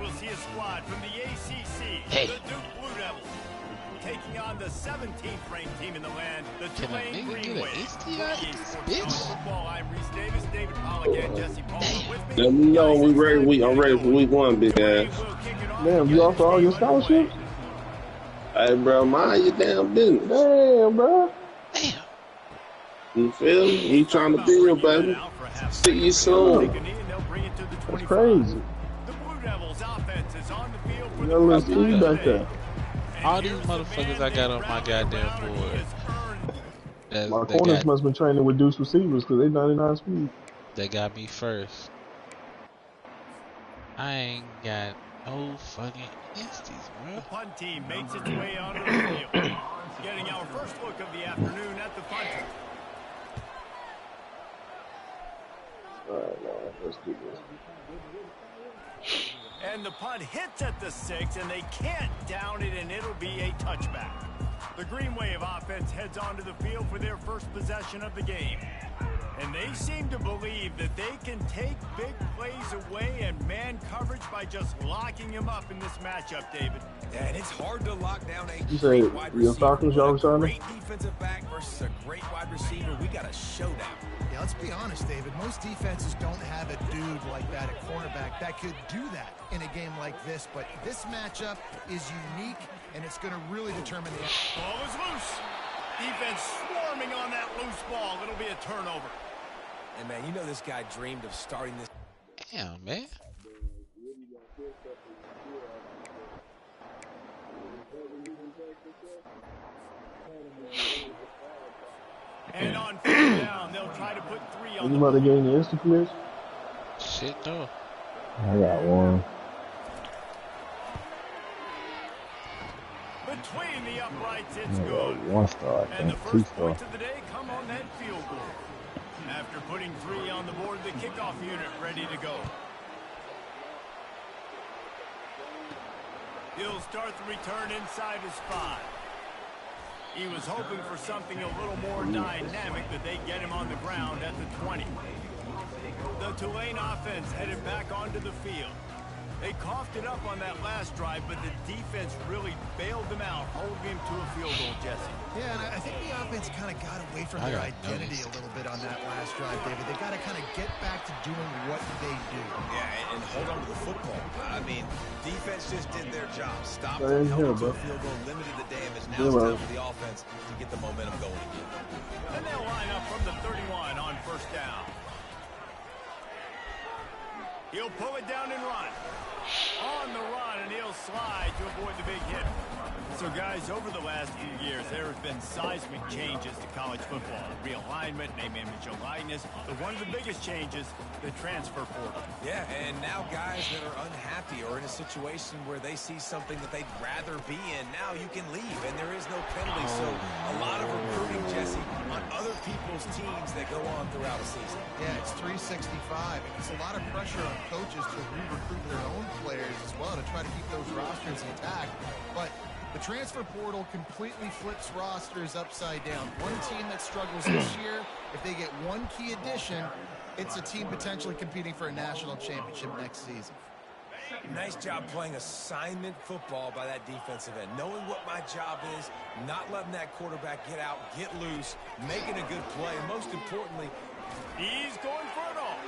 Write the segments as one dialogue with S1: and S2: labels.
S1: we'll see a squad from the ACC, the Duke Blue Devils, taking on the 17th ranked team in the land, the Tulane Green Wave. Football, I'm Reese Davis, David Pollack, and Jesse Palmer with me.
S2: Let me know we ready. I'm ready for week 1, big ass.
S3: Damn, you offer all your scholarships?
S2: Hey, bro, mind your damn business.
S3: Damn, bro.
S4: Damn.
S2: You feel me? We trying to build, baby. See you soon.
S3: That's crazy.
S1: The Blue Devils offense is on the field for
S3: You little speed back there.
S4: All these motherfuckers I got on my goddamn board.
S3: My corners must have been training with Deuce receivers because they 99 speed.
S4: They got me first. I ain't got no fucking insties, bro.
S1: The punt team makes its way onto the field. Getting our first look of the afternoon at the punter.
S3: Alright, let's do this.
S1: And the punt hits at the 6, and they can't down it, and it'll be a touchback. The Green Wave offense heads onto the field for their first possession of the game. And they seem to believe that they can take big plays away and man coverage by just locking him up in this matchup, David.
S5: Yeah, and it's hard to lock down a
S3: you say your Falcons, y'all returning?
S5: Great defensive back versus a great wide receiver. We got a showdown.
S6: Yeah, let's be honest, David. Most defenses don't have a dude like that at cornerback that could do that in a game like this. But this matchup is unique, and it's going to really determine the...
S1: Ball is loose. Defense swarming on that loose ball. It'll be a turnover.
S5: And, man, you know this guy dreamed of starting this.
S4: Damn, man.
S1: And on 4th down, they'll try to put 3 on
S3: you about to get any instant clears?
S4: Shit, no.
S3: I got one.
S1: Between the uprights, it's good.
S3: 1 star, I
S1: and the
S3: think. 2
S1: first
S3: star.
S1: points of the day come on that field goal. After putting 3 on the board, the kickoff unit ready to go. He'll start the return inside his 5. He was hoping for something a little more dynamic, that they get him on the ground at the 20. The Tulane offense headed back onto the field. They coughed it up on that last drive, but the defense really bailed them out, holding him to a field goal, Jesse.
S6: Yeah, and I think the offense kind of got away from their identity a little bit on that last drive, David. They got to kind of get back to doing what they do.
S5: Yeah, and hold on to the football. I mean, defense just did their job. Stopped
S3: Right
S5: and held
S3: here,
S5: to a field goal, limited the damage.
S3: Yeah,
S5: Now it's time for the offense to get the momentum going again.
S1: And they'll line up from the 31 on 1st down. He'll pull it down and run. On the run, and he'll slide to avoid the big hit. So, guys, over the last few years, there have been seismic changes to college football. Realignment, name, image, and likeness. But one of the biggest changes, the transfer portal.
S5: Yeah, and now guys that are unhappy or in a situation where they see something that they'd rather be in, now you can leave, and there is no penalty. So a lot of recruiting, Jesse, on other people's teams that go on throughout a season.
S6: Yeah, it's 365. It's a lot of pressure on coaches to re-recruit their own players as well to try to keep those rosters intact. But the transfer portal completely flips rosters upside down. One team that struggles this year, if they get one key addition, it's a team potentially competing for a national championship next season.
S5: Nice job playing assignment football by that defensive end. Knowing what my job is, not letting that quarterback get out, get loose, making a good play, and most importantly,
S1: he's going for it all.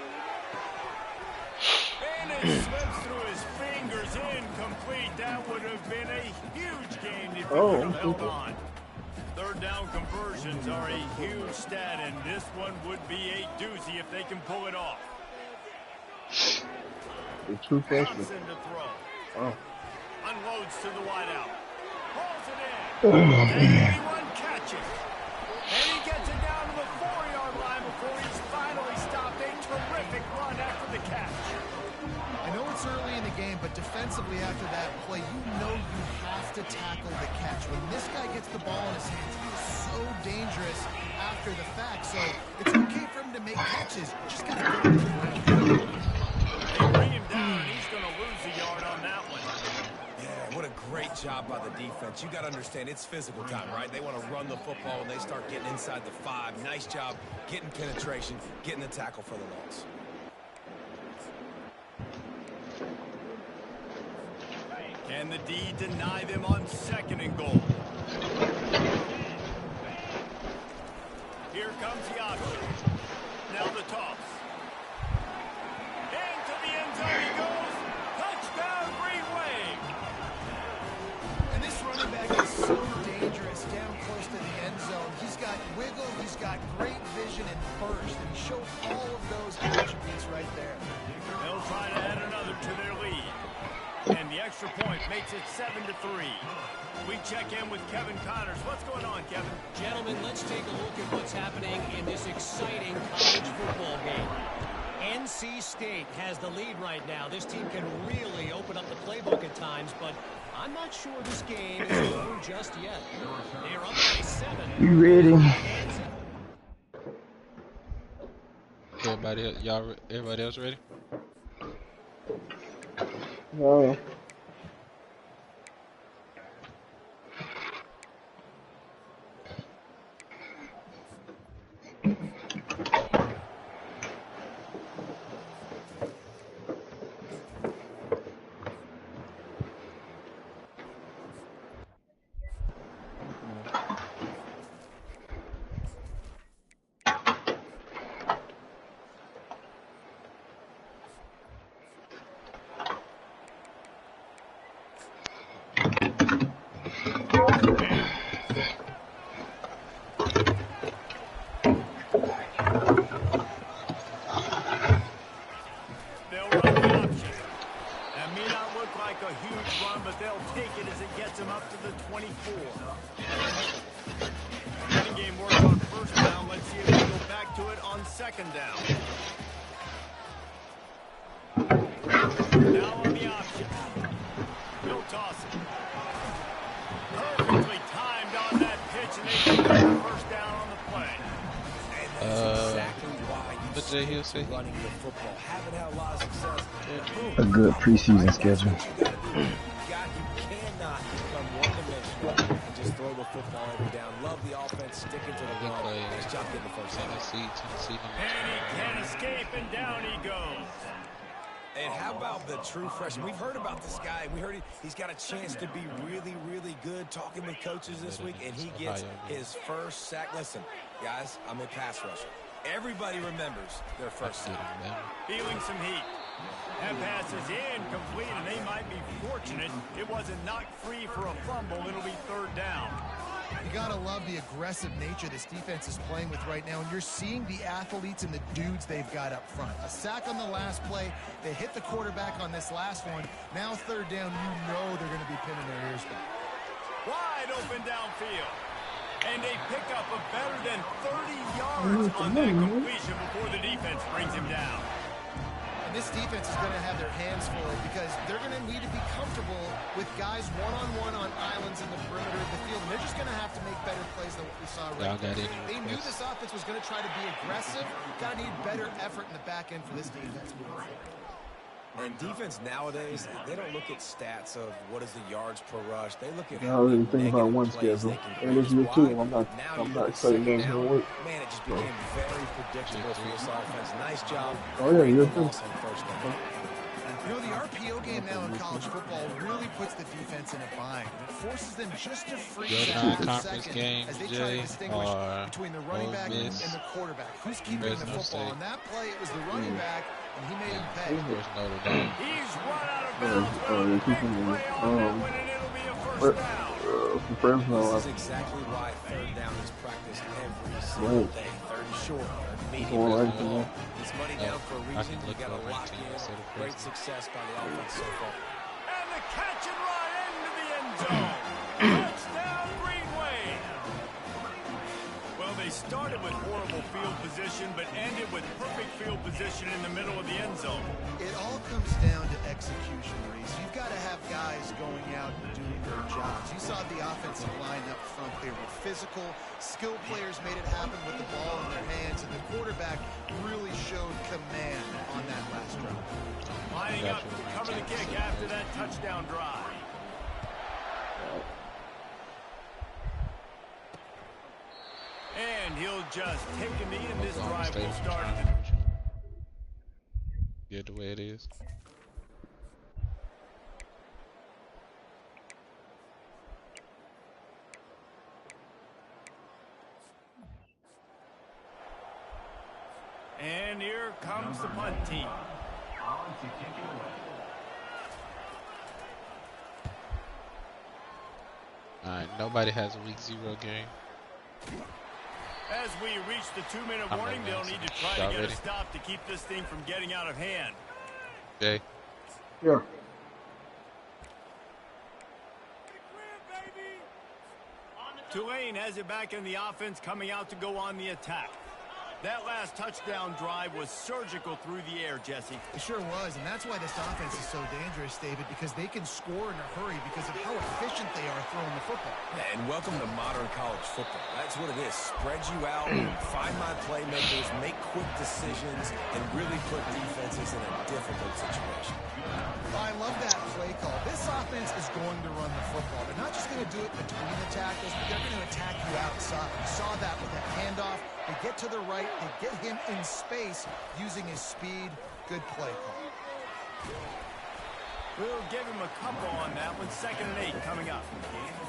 S1: And it slips through his fingers, incomplete. That would have been a huge game if he would have held on. 3rd down conversions are a huge stat, and this one would be a doozy if they can pull it off.
S3: The true freshman.
S1: To throw.
S3: Oh.
S1: Unloads to the wideout. Pulls it in.
S3: Oh, man.
S1: 81 catches. And he gets it down to the 4-yard line before he's finally stopped. A terrific run after the catch.
S6: I know it's early in the game, but defensively after that play, you know you have to tackle the catch. When this guy gets the ball in his hands, he is so dangerous after the fact. So it's okay for him to make catches. You just got to get him to the ground.
S1: They bring him down, and he's going to lose a yard on that one.
S5: yeah, what a great job by the defense. You got to understand, it's physical time, right? They want to run the football, and they start getting inside the 5. Nice job getting penetration, getting the tackle for the loss.
S1: And the D deny them on 2nd and goal. Here comes the option. Now the toss. Into the end zone he goes. Touchdown, Green Wave.
S6: And this running back is so dangerous down close to the end zone. He's got wiggle, he's got great vision and burst, and he showed all of those attributes right there.
S1: They'll try to add another to their lead. And the extra point makes it 7-3. We check in with Kevin Connors. What's going on, Kevin?
S7: Gentlemen, let's take a look at what's happening in this exciting college football game. NC State has the lead right now. This team can really open up the playbook at times, but I'm not sure this game is over just yet. They're up by 7.
S3: You ready?
S4: Everybody else ready?
S3: No.
S5: Running the football, haven't had a lot of success.
S3: A good preseason schedule.
S5: You cannot become one-dimensional and just throw the football every down. Love the offense, sticking to the run. Nice job getting the first down.
S1: And he can't escape, and down he goes.
S5: And how about the true freshman? We've heard about this guy. We heard he's got a chance to be really, really good. Talking with coaches this week, and he gets his first sack. Listen, guys, I'm a pass rusher. Everybody remembers their first sack.
S1: Feeling some heat. That pass is incomplete, and they might be fortunate it wasn't knocked free for a fumble. It'll be 3rd down.
S6: You gotta love the aggressive nature this defense is playing with right now, and you're seeing the athletes and the dudes they've got up front. A sack on the last play. They hit the quarterback on this last one. Now 3rd down, you know they're going to be pinning their ears back.
S1: Wide open downfield. And they pick up a better than 30 yards on that completion before the defense brings him down.
S6: And this defense is going to have their hands full because they're going to need to be comfortable with guys one-on-one on islands in the perimeter of the field. And they're just going to have to make better plays than what we saw right now. They knew this offense was going to try to be aggressive. Got to need better effort in the back end for this defense moving forward.
S5: And defense nowadays, they don't look at stats of what is the yards per rush. They look at
S3: I really think about one schedule. And this year too, I'm not excited games gonna work.
S5: Man, it just became very predictable for this offense. Nice job.
S3: Oh yeah, you're good.
S6: You know, the RPO game now in college football really puts the defense in a bind. It forces them just to freeze out for a second as they try to distinguish between the running back and the quarterback. Who's keeping the football? On that play, it was the running back, and he made him pay.
S1: He's run out of bounds. It'll be a first down.
S5: This is exactly why 3rd down is practiced every single day. 3rd and short, medium. It's money down for a reason. You got to lock in. Great success by the offense so far.
S1: And the catch and run into the end zone. Touchdown, Green Wave. Well, they started with horrible field position, but ended with perfect field position in the middle of the end zone.
S6: It all comes down to execution, Reese. You've got to have guys going out and doing their jobs. You saw the offensive line up front. They were physical. Skilled players made it happen with the ball in their hands, and the quarterback really showed command on that last drive.
S1: Lining up to cover the kick after that touchdown drive. And he'll just take a knee, and this drive will start.
S4: Get the way it is.
S1: comes the punt team.
S4: Alright, nobody has a week 0 game.
S1: As we reach the 2-minute warning, they'll need to try to get a stop to keep this thing from getting out of hand.
S4: Okay.
S3: Yeah.
S1: Tulane has it back in the offense, coming out to go on the attack. That last touchdown drive was surgical through the air, Jesse.
S6: It sure was, and that's why this offense is so dangerous, David, because they can score in a hurry because of how efficient they are throwing the football.
S5: Yeah, and welcome to modern college football. That's what it is. Spread you out, find my playmakers, make quick decisions, and really put defenses in a difficult situation.
S6: I love that play call. This offense is going to run the football. They're not just going to do it between the tackles, but they're going to attack you outside. You saw that with that handoff. They get to the right. They get him in space using his speed. Good play call.
S1: We'll give him a couple on that one. 2nd and 8 coming up.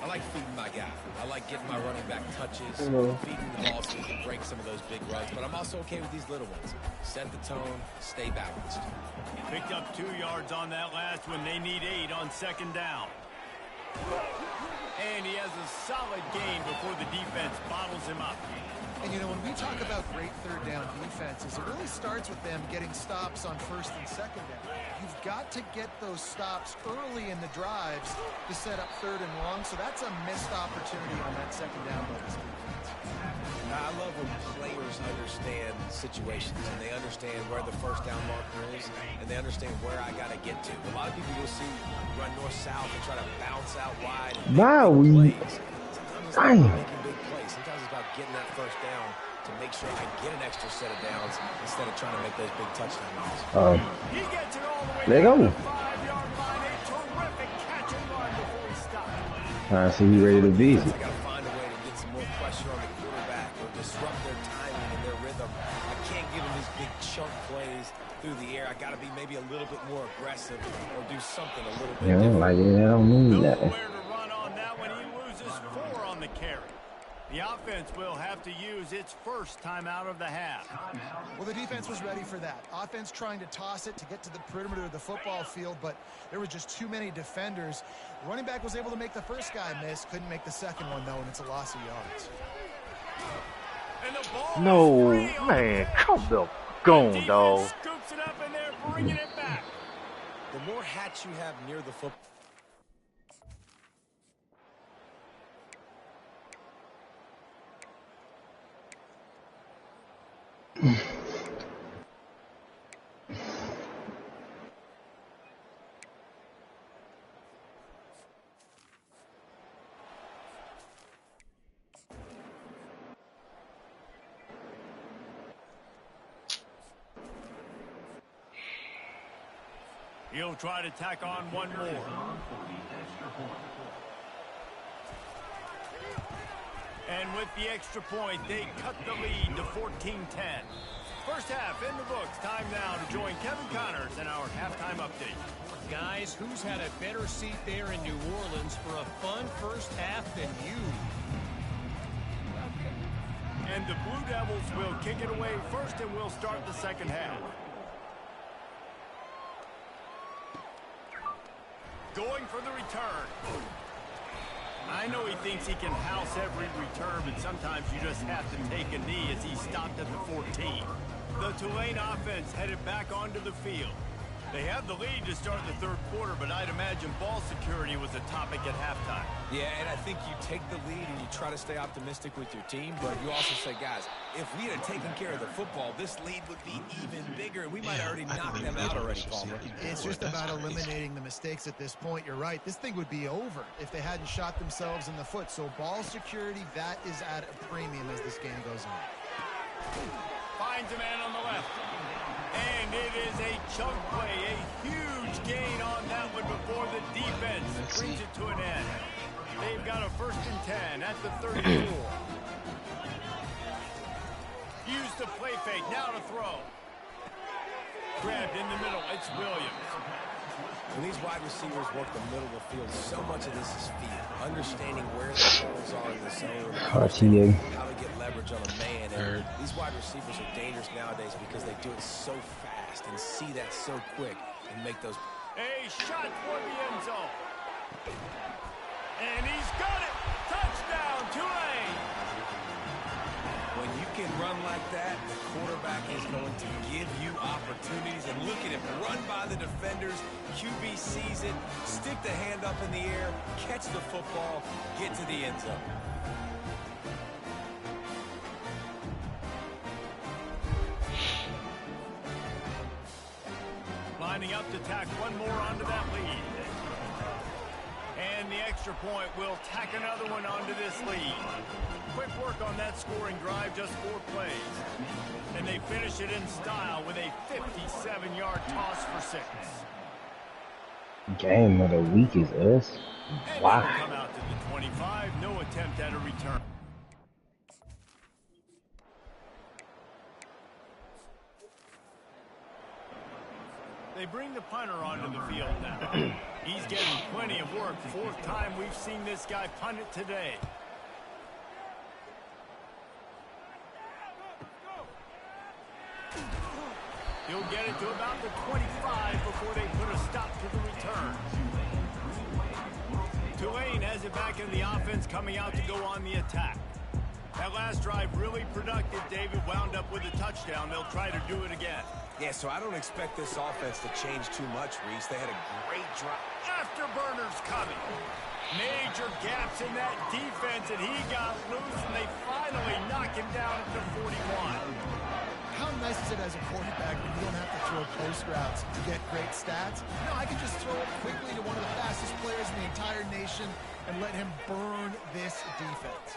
S5: I like feeding my guy. I like getting my running back touches, feeding the ball so he can break some of those big runs. But I'm also okay with these little ones. Set the tone, stay balanced.
S1: Picked up 2 yards on that last one. They need 8 on 2nd down. And he has a solid gain before the defense bottles him up.
S6: And, you know, when we talk about great 3rd down defenses, it really starts with them getting stops on 1st and 2nd down. You've got to get those stops early in the drives to set up 3rd and long, so that's a missed opportunity on that 2nd down by this defense.
S5: I love when players understand situations and they understand where the 1st down marker is and they understand where I got to get to. A lot of people you'll see run north-south and try to bounce out wide and make big plays. Sometimes it's about making big plays. Sometimes it's about getting that 1st down to make sure I get an extra set of downs instead of trying to make those big touchdown runs.
S1: He gets it all the way
S8: there you go.
S1: to the 5-yard line. A terrific catch and run before he stopped.
S8: I see you ready to beat it.
S5: I got to find a way to get some more pressure on the quarterback or disrupt their timing and their rhythm. I can't give them these big chunk plays through the air. I got to be maybe a little bit more aggressive or do something a little bit different.
S8: Like, I don't need that.
S1: Nowhere to run on that one. He loses 4 on the carry. The offense will have to use its first timeout of the half.
S6: Well, the defense was ready for that. Offense trying to toss it to get to the perimeter of the football field, but there were just too many defenders. The running back was able to make the first guy miss, couldn't make the second one, though, and it's a loss of yards.
S1: And the ball
S9: no, man, come the gone, dog.
S1: Scoops it up and they're bringing it back.
S5: The more hats you have near the football,
S1: He'll try to tack on one more. And with the extra point, they cut the lead to 14-10. First half in the books. Time now to join Kevin Connors in our halftime update.
S7: Guys, who's had a better seat there in New Orleans for a fun first half than you?
S1: And the Blue Devils will kick it away first, and we'll start the second half. Going for the return. I know he thinks he can house every return, but sometimes you just have to take a knee as he stopped at the 14. The Tulane offense headed back onto the field. They have the lead to start the third quarter, but I'd imagine ball security was a topic at halftime.
S5: Yeah, and I think you take the lead and you try to stay optimistic with your team, but you also say, guys, if we had taken care of the football, this lead would be even bigger, and we might have already knocked them out already, Palmer.
S6: It's just about eliminating the mistakes at this point. You're right. This thing would be over if they hadn't shot themselves in the foot. So ball security, that is at a premium as this game goes on.
S1: Finds a man on the left. And it is a chunk play, a huge gain on that one before the defense brings it to an end. They've got a 1st and 10 at the 34. Use the play fake, now to throw. Grabbed in the middle, it's Williams.
S5: When these wide receivers work the middle of the field, so much of this is feel. Understanding where the holes are in the zone, understanding how to get leverage on a man. And these wide receivers are dangerous nowadays because they do it so fast and see that so quick and make those.
S1: A shot for the end zone. And he's got it. Touchdown, Tulane.
S5: When you can run like that, the quarterback is going to give you opportunities. And look at him run by the defenders. QB sees it, stick the hand up in the air, catch the football, get to the end zone.
S1: Lining up to tack one more onto that lead. And the extra point will tack another one onto this lead. Quick work on that scoring drive, just 4 plays. And they finish it in style with a 57-yard toss for 6.
S8: Game of the week is us. Wow.
S1: Come out to the 25, no attempt at a return. They bring the punter onto the field now. He's getting plenty of work. 4th time we've seen this guy punt it today. He'll get it to about the 25 before they put a stop to the return. Tulane has it back in the offense, coming out to go on the attack. That last drive really productive. David wound up with a touchdown. They'll try to do it again.
S5: Yeah, so I don't expect this offense to change too much, Reese. They had a great drive.
S1: Afterburners coming. Major gaps in that defense, and he got loose, and they finally knock him down at the 41.
S6: How nice is it as a quarterback when you don't have to throw post routes to get great stats? No, I can just throw it quickly to one of the fastest players in the entire nation and let him burn this defense.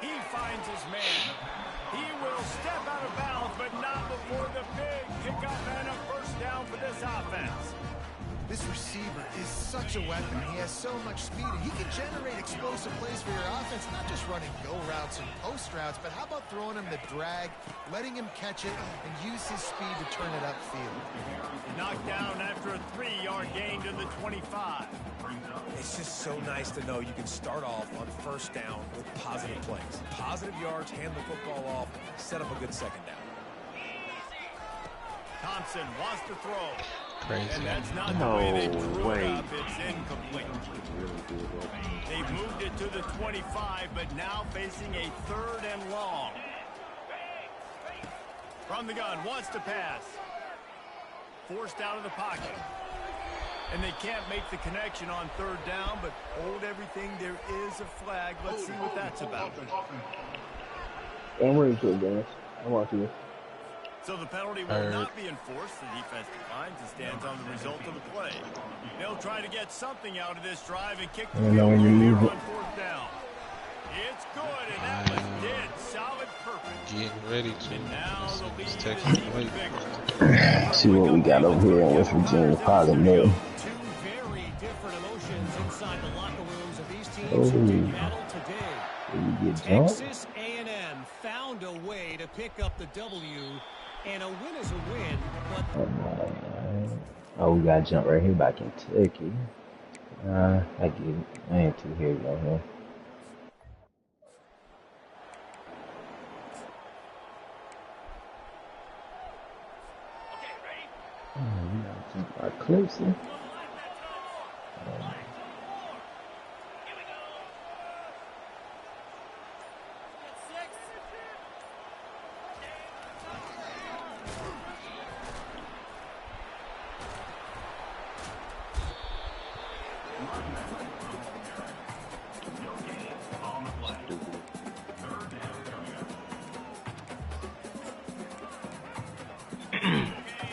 S1: He finds his man. He will step out of bounds, but not before the big pickup and a first down for this offense.
S6: This receiver is such a weapon. He has so much speed, and he can generate explosive plays for your offense, not just running go routes and post routes, but how about throwing him the drag, letting him catch it, and use his speed to turn it upfield.
S1: Knocked down after a 3-yard gain to the 25.
S5: It's just so nice to know you can start off on first down with positive plays. Positive yards, hand the football off, set up a good second down.
S1: Thompson wants to throw.
S4: Crazy.
S1: And that's not the way they drew it up. It's incomplete. They've moved it to the 25, but now facing a 3rd and long. From the gun, wants to pass. Forced out of the pocket. And they can't make the connection on 3rd down, but hold everything. There is a flag. Let's see what that's about.
S3: I'm ready to it, guys. I'm watching it.
S1: So the penalty will not be enforced. The defense declines and stands on the result of the play. They'll try to get something out of this drive and kick the field goal here on 4th down. It's good, and that was dead solid, perfect.
S4: Getting ready to.
S1: And now the lead is
S4: Texas
S1: even
S4: wait.
S1: bigger.
S8: See what we got over here in West Virginia. Probably new.
S7: Two very different emotions inside the locker rooms of these teams who did battle today.
S8: You get jumped?
S7: Texas A&M found a way to pick up the W, and a win is a win, but...
S8: Oh, we got to jump right here by Kentucky. I get it. I ain't too here right here. We got to jump by Clemson.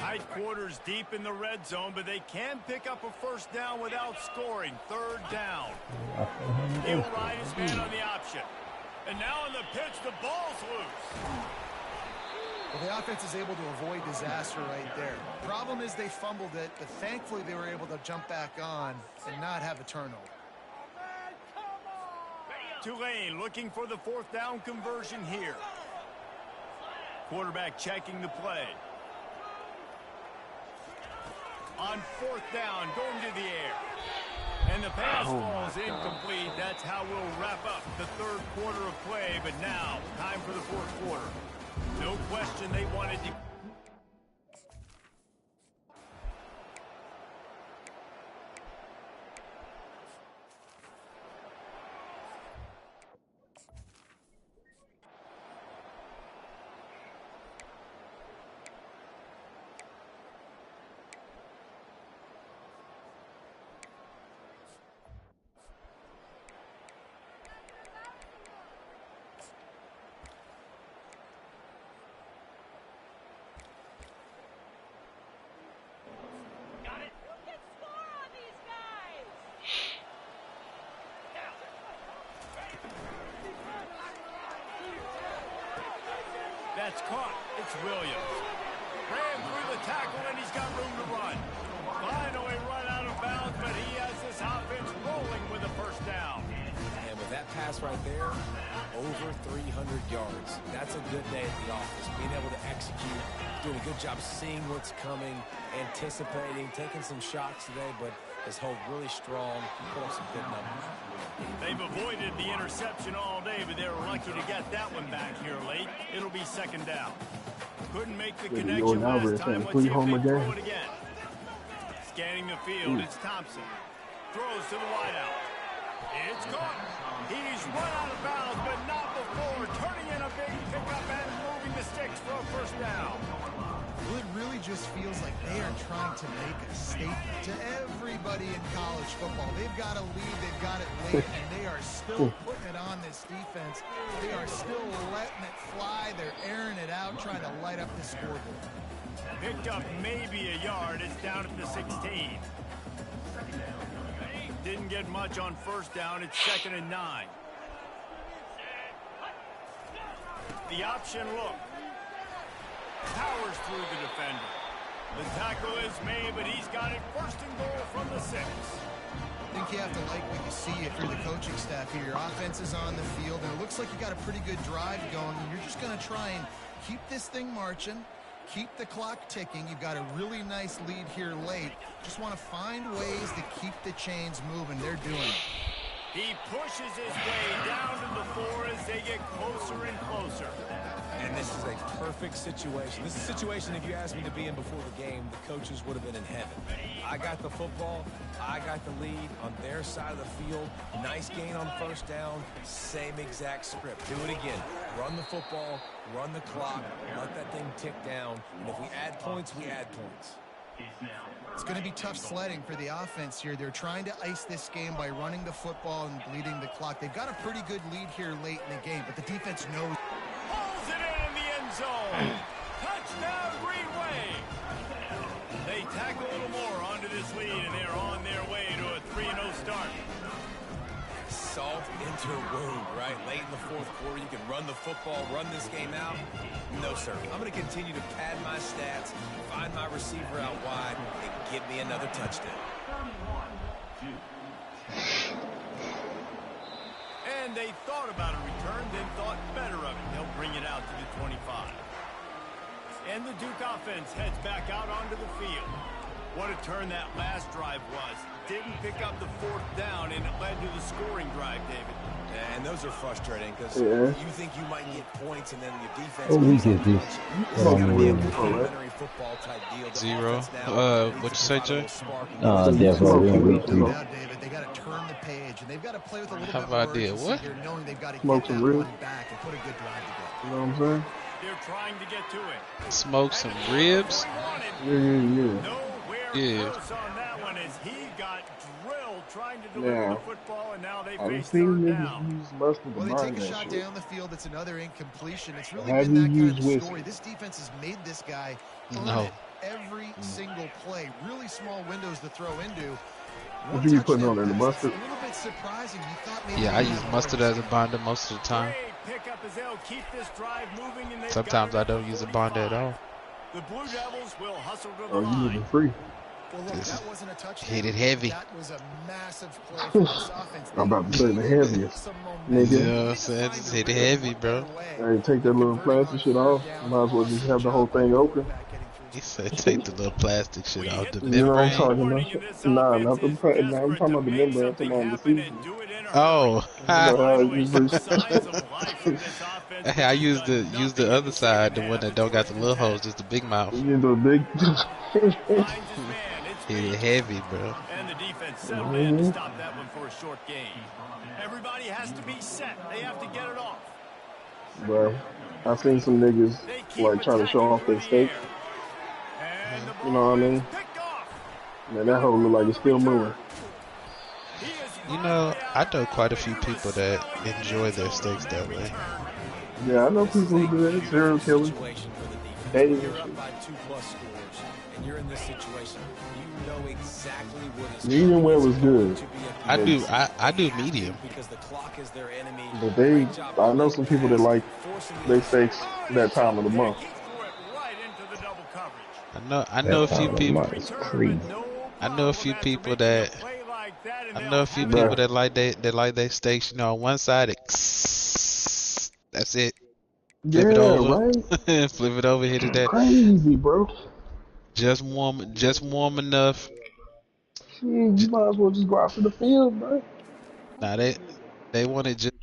S1: Tight quarters deep in the red zone, but they can pick up a first down without scoring. 3rd down. He'll ride his man on the option. And now on the pitch, the ball's loose.
S6: Well, the offense is able to avoid disaster right there. Problem is they fumbled it, but thankfully they were able to jump back on and not have a turnover.
S1: Tulane looking for the 4th down conversion here. Quarterback checking the play. On 4th down, going to the air. And the pass falls incomplete. That's how we'll wrap up the 3rd quarter of play. But now, time for the 4th quarter. No question they wanted to... That's caught. It's Williams. Ran through the tackle, and he's got room to run. Finally run out of bounds, but he has this offense rolling with a 1st down.
S5: And with that pass right there, over 300 yards. That's a good day at the office. Being able to execute, doing a good job seeing what's coming, anticipating, taking some shots today, but his hold really strong. Put up some good numbers.
S1: They've avoided the interception all day, but they were lucky to get that one back here late. It'll be 2nd down. Couldn't make the connection last time. Let's see if they throw it again. Scanning the field, it's Thompson. Throws to the wideout. It's caught. He's run out of bounds, but not before turning in a big pickup and moving the sticks for a 1st down.
S6: Well, it really just feels like they are trying to make a statement to everybody in college football. They've got a lead, they've got it late, and they are still putting it on this defense. They are still letting it fly. They're airing it out, trying to light up the scoreboard.
S1: Picked up maybe a yard. It's down at the 16. Didn't get much on 1st down. It's 2nd and 9. The option look. Powers through the defender. The tackle is made, but he's got it 1st and goal from the 6.
S6: I think you have to like what you see if you're the coaching staff here. Your offense is on the field, and it looks like you got a pretty good drive going, and you're just going to try and keep this thing marching, keep the clock ticking. You've got a really nice lead here late. Just want to find ways to keep the chains moving. They're doing it.
S1: He pushes his way down to the 4 as they get closer and closer.
S5: And this is a perfect situation. This is a situation, if you asked me to be in before the game, the coaches would have been in heaven. I got the football. I got the lead on their side of the field. Nice gain on 1st down. Same exact script. Do it again. Run the football. Run the clock. Let that thing tick down. And if we add points, we add points.
S6: It's going to be tough sledding for the offense here. They're trying to ice this game by running the football and bleeding the clock. They've got a pretty good lead here late in the game, but the defense knows.
S1: Pulls it in the end zone. Touchdown, Green Wave. They tack a little more onto this lead, and they're on their way to a 3-0 start.
S5: Salt into a wound, right? Late in the 4th quarter, you can run the football, run this game out. No, sir. I'm going to continue to pad my stats, find my receiver out wide, and give me another touchdown.
S1: And they thought about a return, then thought better of it. They'll bring it out to the 25. And the Duke offense heads back out onto the field. What a turn that last drive was. Didn't pick up the 4th down, and it led to the scoring drive, David.
S5: And those are frustrating because you think you might get points, and then your defense.
S8: What week is this?
S5: It's going to be a complementary football type deal.
S4: 0. What'd you say, Jay?
S8: Definitely in week 3.
S6: Now, David, they got to turn the page, and they've got to play with a little bit of urgency here, knowing they've got to get that one back and put a good drive together.
S3: You know what I'm saying?
S1: They're trying to get to it.
S4: Smoke some ribs.
S1: Yeah. Close on that one as he got drilled trying to deliver the football, and now they face 3rd down.
S6: Well, they take a shot down the field. It's another incompletion. It's really been that kind of story. This defense has made this guy earn it every single play. Really small windows to throw into.
S3: What you be putting on there, the mustard?
S6: A little bit surprising. You thought maybe
S4: I use mustard as a binder most of the time. Sometimes I don't use a binder at all.
S1: The Blue Devils will hustle to the
S3: you
S1: line.
S3: moving free.
S6: Well, look, that wasn't a touchdown.
S4: Hit it heavy.
S6: That was a massive play for this offense.
S3: I'm about to say the heaviest.
S4: Yeah, just hit it heavy, bro.
S3: Hey, take that little plastic shit off. Might as well just have the whole thing open.
S4: He said take the little plastic shit off the
S3: You know what I'm
S4: membrane.
S3: talking about? Nah, not the nah, I'm talking about the member. I'm talking about the season.
S4: Oh,
S3: You know how
S4: hey, I use the other side, the one that don't got the little holes, just the big mouth.
S3: You know, big.
S4: It's heavy, bro.
S1: And the defense settled in to stop that one for a short gain. Everybody has to be set. They have to get it off.
S3: Bro, I seen some niggas like trying to show off their steak. You know what I mean? Man, that hole look like it's still moving.
S4: You know, I know quite a few people that enjoy their steaks that way.
S3: Yeah, I know people who do that. Serial killers. Hey,
S5: you're in this situation, you know exactly what is
S3: medium well was good.
S4: I do medium.
S5: Because the clock is their enemy.
S3: But I know some people that like they steaks that time of the month.
S4: I know a few people.
S8: It's crazy.
S4: I know a few people that like they steaks. You know, on one side that's it. Flip it over.
S3: Right?
S4: Flip it over. Hit it that.
S3: Crazy, bro.
S4: Just warm enough.
S3: You might as well just go out to the field, bro.
S4: Nah, they want it just